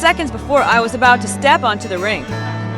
seconds before I was about to step onto the rink.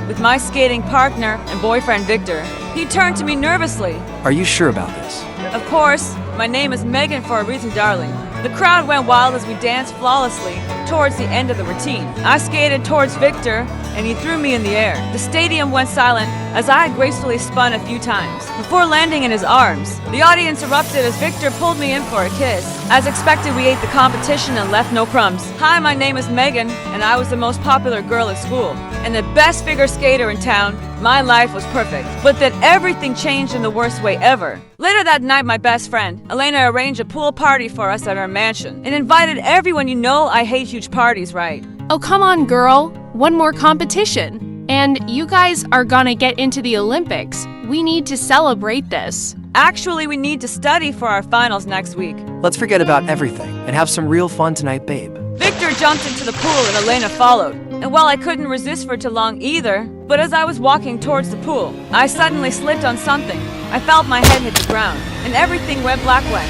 With my skating partner and boyfriend Victor, he turned to me nervously. Are you sure about this? Of course, my name is Megan for a reason, darling. The crowd went wild as we danced flawlessly towards the end of the routine. I skated towards Victor, and he threw me in the air. The stadium went silent as I gracefully spun a few times before landing in his arms. The audience erupted as Victor pulled me in for a kiss. As expected, we ate the competition and left no crumbs. Hi, my name is Megan, and I was the most popular girl at school and the best figure skater in town. My life was perfect, but then everything changed in the worst way ever. Later that night, my best friend, Elena, arranged a pool party for us at our mansion and invited everyone. You know I hate huge parties, right? Oh, come on, girl. One more competition. And you guys are gonna get into the Olympics. We need to celebrate this. Actually, we need to study for our finals next week. Let's forget about everything and have some real fun tonight, babe. Victor jumped into the pool and Elena followed. And while I couldn't resist for too long either, but as I was walking towards the pool, I suddenly slipped on something. I felt my head hit the ground, and everything went black when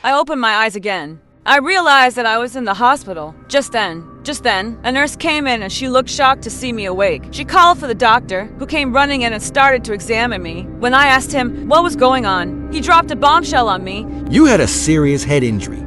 I opened my eyes again. I realized that I was in the hospital. Just then, a nurse came in and she looked shocked to see me awake. She called for the doctor, who came running in and started to examine me. When I asked him what was going on, he dropped a bombshell on me. You had a serious head injury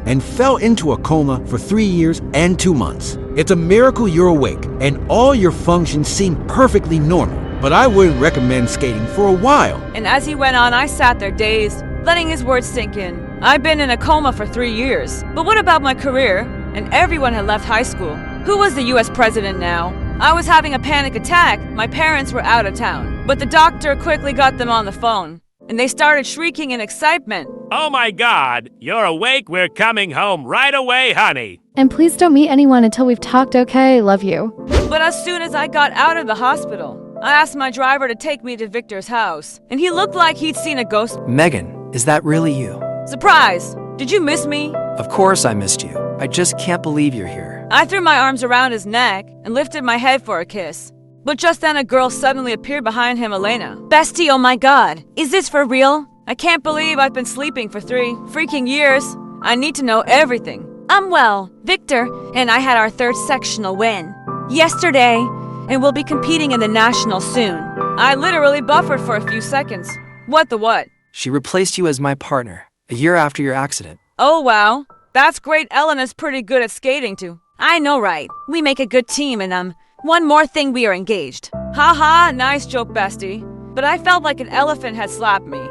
and fell into a coma for 3 years and 2 months. It's a miracle you're awake and all your functions seem perfectly normal, but I wouldn't recommend skating for a while. And as he went on, I sat there dazed, letting his words sink in. I've been in a coma for 3 years. But what about my career? And everyone had left high school. Who was the US president now? I was having a panic attack. My parents were out of town. But the doctor quickly got them on the phone, and they started shrieking in excitement. Oh my God, you're awake, we're coming home right away, honey. And please don't meet anyone until we've talked, okay? Love you. But as soon as I got out of the hospital, I asked my driver to take me to Victor's house, and he looked like he'd seen a ghost. Megan, is that really you? Surprise! Did you miss me? Of course I missed you. I just can't believe you're here. I threw my arms around his neck and lifted my head for a kiss. But just then a girl suddenly appeared behind him, Elena. Bestie, oh my God, is this for real? I can't believe I've been sleeping for 3 freaking years. I need to know everything. Well, Victor and I had our 3rd sectional win yesterday, and we'll be competing in the nationals soon. I literally buffered for a few seconds. What the what? She replaced you as my partner a year after your accident. Oh wow, that's great. Elena's pretty good at skating too. I know, right? We make a good team, and one more thing, we are engaged. Haha, nice joke, bestie. But I felt like an elephant had slapped me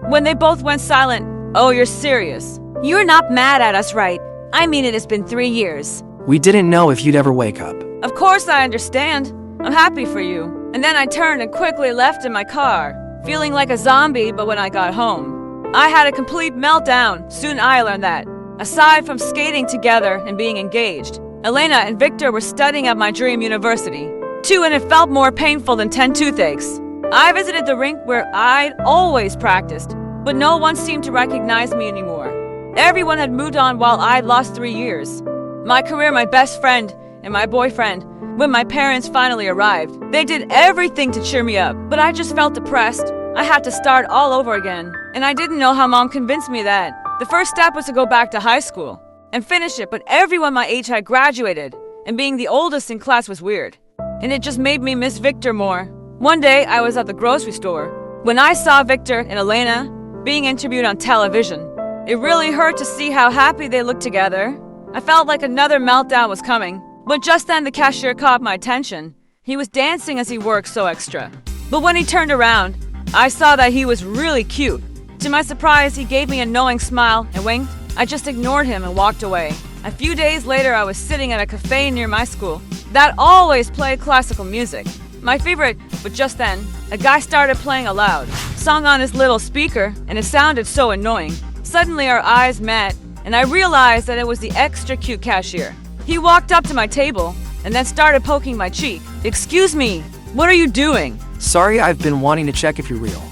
when they both went silent. Oh, you're serious? You're not mad at us, right? I mean, it has been 3 years. We didn't know if you'd ever wake up. Of course I understand. I'm happy for you. And then I turned and quickly left in my car, feeling like a zombie. But when I got home, I had a complete meltdown. Soon I learned that, aside from skating together and being engaged, Elena and Victor were studying at my dream university, too, and it felt more painful than 10 toothaches. I visited the rink where I'd always practiced, but no one seemed to recognize me anymore. Everyone had moved on while I'd lost 3 years. My career, my best friend, and my boyfriend. When my parents finally arrived, they did everything to cheer me up, but I just felt depressed. I had to start all over again, and I didn't know how Mom convinced me that the first step was to go back to high school and finish it, but everyone my age had graduated, and being the oldest in class was weird, and it just made me miss Victor more. One day, I was at the grocery store when I saw Victor and Elena being interviewed on television. It really hurt to see how happy they looked together. I felt like another meltdown was coming, but just then the cashier caught my attention. He was dancing as he worked so extra. But when he turned around, I saw that he was really cute. To my surprise, he gave me a knowing smile and winked. I just ignored him and walked away. A few days later, I was sitting at a cafe near my school that always played classical music, my favorite, but just then, a guy started playing a loud song on his little speaker, and it sounded so annoying. Suddenly our eyes met, and I realized that it was the extra cute cashier. He walked up to my table and then started poking my cheek. Excuse me, what are you doing? Sorry, I've been wanting to check if you're real.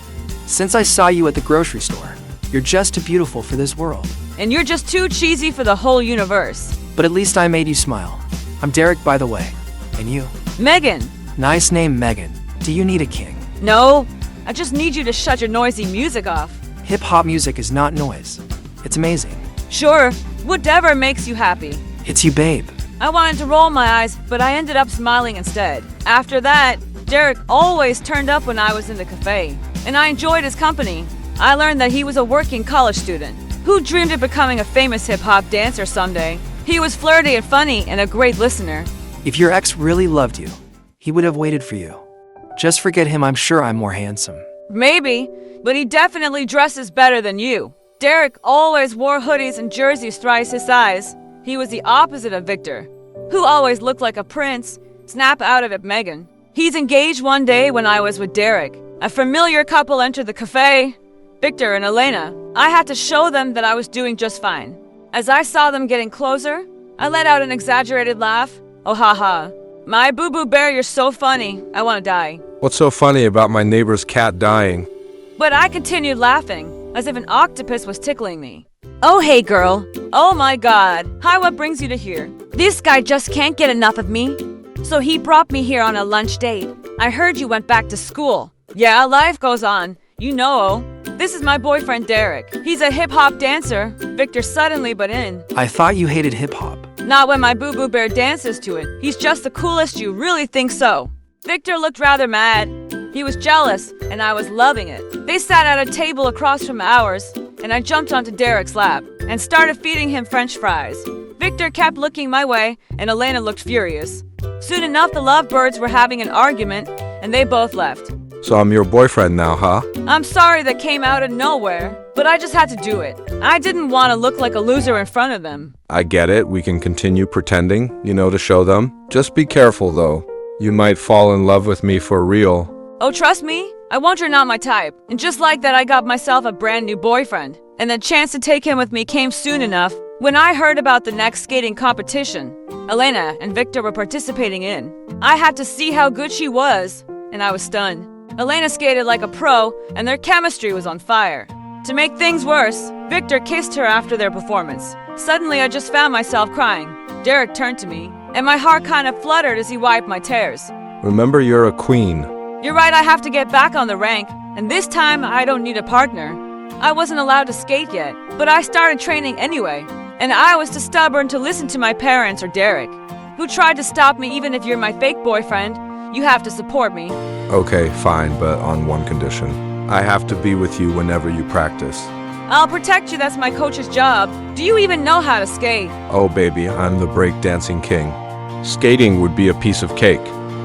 Since I saw you at the grocery store, you're just too beautiful for this world. And you're just too cheesy for the whole universe. But at least I made you smile. I'm Derek, by the way. And you? Megan. Nice name, Megan. Do you need a king? No, I just need you to shut your noisy music off. Hip-hop music is not noise. It's amazing. Sure, whatever makes you happy. It's you, babe. I wanted to roll my eyes, but I ended up smiling instead. After that, Derek always turned up when I was in the cafe, and I enjoyed his company. I learned that he was a working college student who dreamed of becoming a famous hip-hop dancer someday. He was flirty and funny and a great listener. If your ex really loved you, he would have waited for you. Just forget him, I'm sure I'm more handsome. Maybe, but he definitely dresses better than you. Derek always wore hoodies and jerseys thrice his size. He was the opposite of Victor, who always looked like a prince. Snap out of it, Megan. He's engaged one day when I was with Derek. A familiar couple entered the cafe, Victor and Elena. I had to show them that I was doing just fine. As I saw them getting closer, I let out an exaggerated laugh. Oh haha. My boo-boo bear, you're so funny. I want to die. What's so funny about my neighbor's cat dying? But I continued laughing, as if an octopus was tickling me. Oh hey girl. Oh my god. Hi, what brings you to here? This guy just can't get enough of me. So he brought me here on a lunch date. I heard you went back to school. Yeah, life goes on. You know. This is my boyfriend Derek. He's a hip-hop dancer. Victor suddenly butt in. I thought you hated hip-hop. Not when my boo-boo bear dances to it. He's just the coolest, you really think so? Victor looked rather mad. He was jealous, and I was loving it. They sat at a table across from ours, and I jumped onto Derek's lap and started feeding him French fries. Victor kept looking my way, and Elena looked furious. Soon enough, the lovebirds were having an argument, and they both left. So I'm your boyfriend now, huh? I'm sorry that came out of nowhere, but I just had to do it. I didn't want to look like a loser in front of them. I get it. We can continue pretending, to show them. Just be careful, though. You might fall in love with me for real. Oh, trust me, I won't. You're not my type. And just like that, I got myself a brand new boyfriend. And the chance to take him with me came soon enough. When I heard about the next skating competition Elena and Victor were participating in, I had to see how good she was, and I was stunned. Elena skated like a pro, and their chemistry was on fire. To make things worse, Victor kissed her after their performance. Suddenly, I just found myself crying. Derek turned to me, and my heart kind of fluttered as he wiped my tears. Remember, you're a queen. You're right, I have to get back on the rank, and this time I don't need a partner. I wasn't allowed to skate yet, but I started training anyway, and I was too stubborn to listen to my parents or Derek, who tried to stop me. Even if you're my fake boyfriend, you have to support me. Okay, fine, but on one condition. I have to be with you whenever you practice. I'll protect you, that's my coach's job. Do you even know how to skate? Oh baby, I'm the breakdancing king. Skating would be a piece of cake.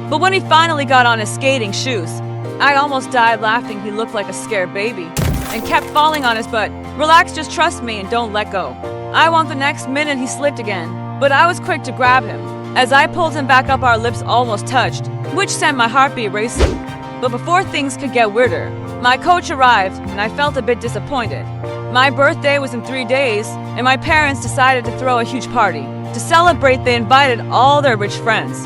But when he finally got on his skating shoes, I almost died laughing. He looked like a scared baby and kept falling on his butt. Relax, just trust me and don't let go. I want the next minute he slipped again, but I was quick to grab him. As I pulled him back up, our lips almost touched, which sent my heartbeat racing. But before things could get weirder, my coach arrived and I felt a bit disappointed. My birthday was in 3 days, and my parents decided to throw a huge party. To celebrate, they invited all their rich friends,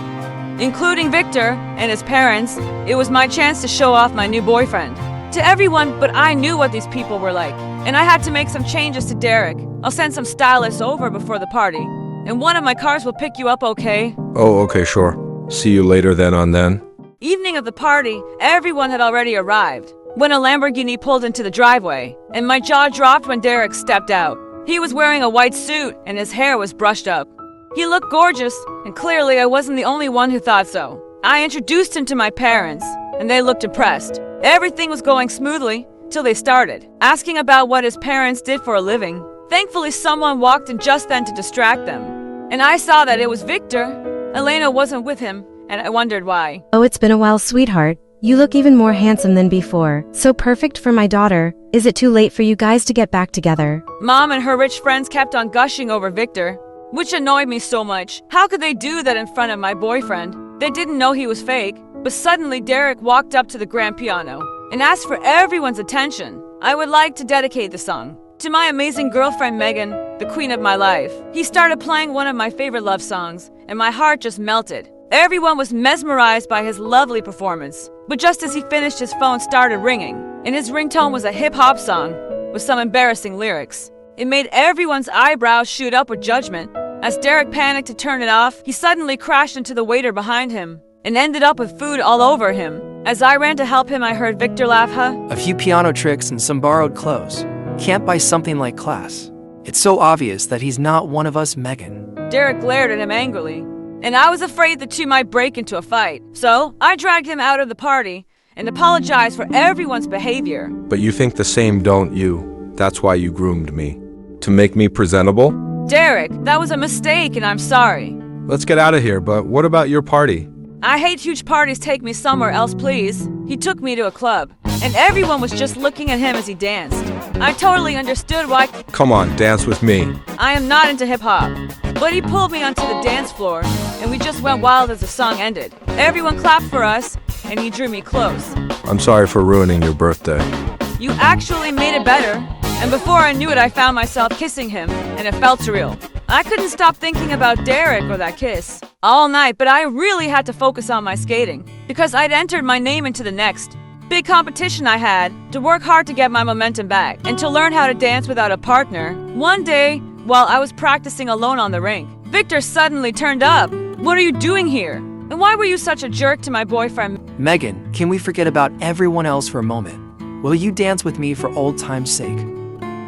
including Victor and his parents. It was my chance to show off my new boyfriend to everyone, but I knew what these people were like, and I had to make some changes to Derek. I'll send some stylists over before the party, and one of my cars will pick you up, okay? Oh, okay, sure. See you later then on then. Evening of the party, everyone had already arrived when a Lamborghini pulled into the driveway, and my jaw dropped when Derek stepped out. He was wearing a white suit, and his hair was brushed up. He looked gorgeous, and clearly I wasn't the only one who thought so. I introduced him to my parents, and they looked impressed. Everything was going smoothly till they started asking about what his parents did for a living. Thankfully, someone walked in just then to distract them, and I saw that it was Victor. Elena wasn't with him, and I wondered why. Oh, it's been a while, sweetheart. You look even more handsome than before. So perfect for my daughter. Is it too late for you guys to get back together? Mom and her rich friends kept on gushing over Victor, which annoyed me so much. How could they do that in front of my boyfriend? They didn't know he was fake. But suddenly Derek walked up to the grand piano and asked for everyone's attention. I would like to dedicate the song to my amazing girlfriend Megan, the queen of my life. He started playing one of my favorite love songs, and my heart just melted. Everyone was mesmerized by his lovely performance. But just as he finished, his phone started ringing, and his ringtone was a hip-hop song with some embarrassing lyrics. It made everyone's eyebrows shoot up with judgment. As Derek panicked to turn it off, he suddenly crashed into the waiter behind him and ended up with food all over him. As I ran to help him, I heard Victor laugh, A few piano tricks and some borrowed clothes. Can't buy something like class. It's so obvious that he's not one of us, Megan. Derek glared at him angrily, and I was afraid the two might break into a fight. So I dragged him out of the party and apologized for everyone's behavior. But you think the same, don't you? That's why you groomed me. To make me presentable? Derek, that was a mistake and I'm sorry. Let's get out of here, but what about your party? I hate huge parties. Take me somewhere else, please. He took me to a club, and everyone was just looking at him as he danced. I totally understood why. Come on, dance with me. I am not into hip-hop. But he pulled me onto the dance floor, and we just went wild as the song ended. Everyone clapped for us, and he drew me close. I'm sorry for ruining your birthday. You actually made it better, and before I knew it, I found myself kissing him, and it felt surreal. I couldn't stop thinking about Derek or that kiss all night, but I really had to focus on my skating because I'd entered my name into the next big competition I had to work hard to get my momentum back and to learn how to dance without a partner. One day, while I was practicing alone on the rink, Victor suddenly turned up. What are you doing here? And why were you such a jerk to my boyfriend? Megan, can we forget about everyone else for a moment? Will you dance with me for old time's sake?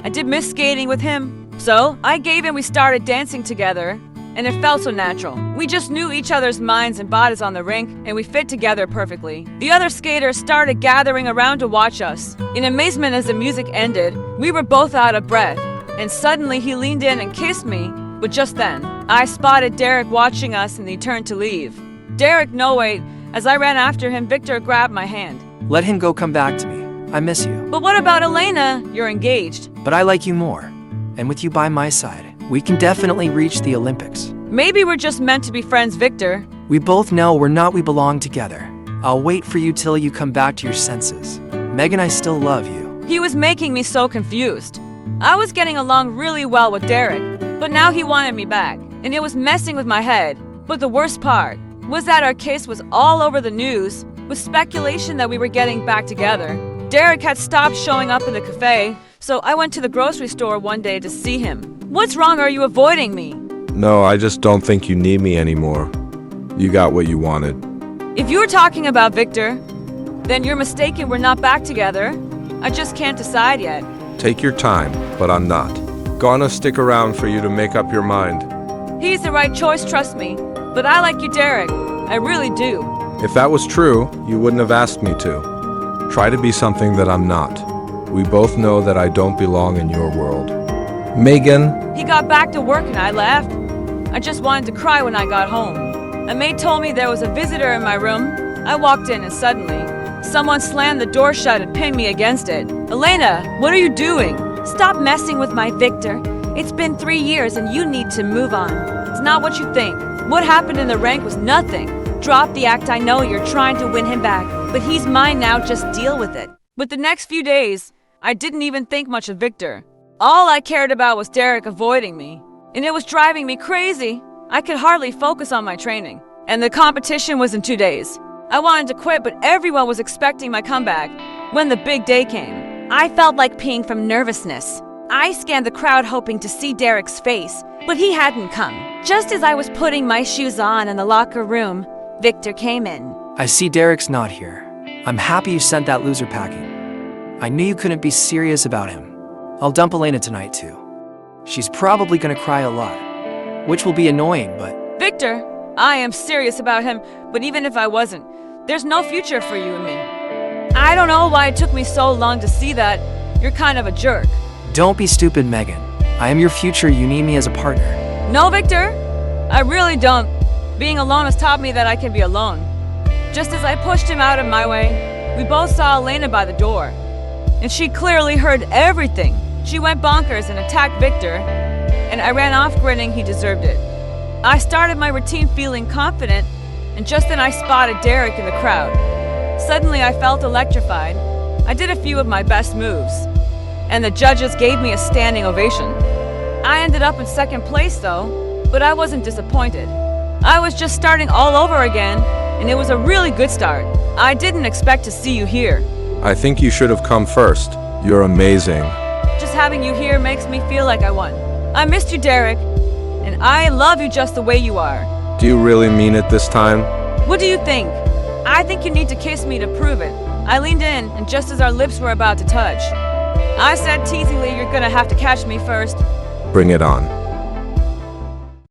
I did miss skating with him. So I gave and we started dancing together, and it felt so natural. We just knew each other's minds and bodies on the rink, and we fit together perfectly. The other skaters started gathering around to watch us. In amazement as the music ended, we were both out of breath, and suddenly he leaned in and kissed me, but just then, I spotted Derek watching us and he turned to leave. Derek, no wait, as I ran after him, Victor grabbed my hand. Let him go come back to me. I miss you. But what about Elena? You're engaged. But I like you more. And with you by my side, we can definitely reach the Olympics. Maybe we're just meant to be friends, Victor. We both know we're not. We belong together. I'll wait for you till you come back to your senses. Megan, I still love you. He was making me so confused. I was getting along really well with Derek, but now he wanted me back, and it was messing with my head. But the worst part was that our kiss was all over the news, with speculation that we were getting back together. Derek had stopped showing up in the cafe, so I went to the grocery store one day to see him. What's wrong? Are you avoiding me? No, I just don't think you need me anymore. You got what you wanted. If you're talking about Victor, then you're mistaken. We're not back together. I just can't decide yet. Take your time, but I'm not. Gonna stick around for you to make up your mind. He's the right choice, trust me. But I like you, Derek. I really do. If that was true, you wouldn't have asked me to. Try to be something that I'm not. We both know that I don't belong in your world. Megan. He got back to work and I left. I just wanted to cry when I got home. A maid told me there was a visitor in my room. I walked in and suddenly, someone slammed the door shut and pinned me against it. Elena, what are you doing? Stop messing with my Victor. It's been 3 years and you need to move on. It's not what you think. What happened in the rank was nothing. Drop the act. I know you're trying to win him back, but he's mine now. Just deal with it. But the next few days, I didn't even think much of Victor. All I cared about was Derek avoiding me, and it was driving me crazy. I could hardly focus on my training, and the competition was in 2 days. I wanted to quit, but everyone was expecting my comeback when the big day came. I felt like peeing from nervousness. I scanned the crowd hoping to see Derek's face, but he hadn't come. Just as I was putting my shoes on in the locker room, Victor came in. I see Derek's not here. I'm happy you sent that loser packing. I knew you couldn't be serious about him. I'll dump Elena tonight too. She's probably gonna cry a lot, which will be annoying, but... Victor, I am serious about him, but even if I wasn't, there's no future for you and me. I don't know why it took me so long to see that. You're kind of a jerk. Don't be stupid, Megan. I am your future. You need me as a partner. No, Victor, I really don't. Being alone has taught me that I can be alone. Just as I pushed him out of my way, we both saw Elena by the door. And she clearly heard everything. She went bonkers and attacked Victor, and I ran off grinning. He deserved it. I started my routine feeling confident, and just then I spotted Derek in the crowd. Suddenly I felt electrified. I did a few of my best moves, and the judges gave me a standing ovation. I ended up in second place though, but I wasn't disappointed. I was just starting all over again, and it was a really good start. I didn't expect to see you here. I think you should have come first. You're amazing. Just having you here makes me feel like I won. I missed you, Derek, and I love you just the way you are. Do you really mean it this time? What do you think? I think you need to kiss me to prove it. I leaned in, and just as our lips were about to touch, I said teasingly, you're gonna have to catch me first. Bring it on.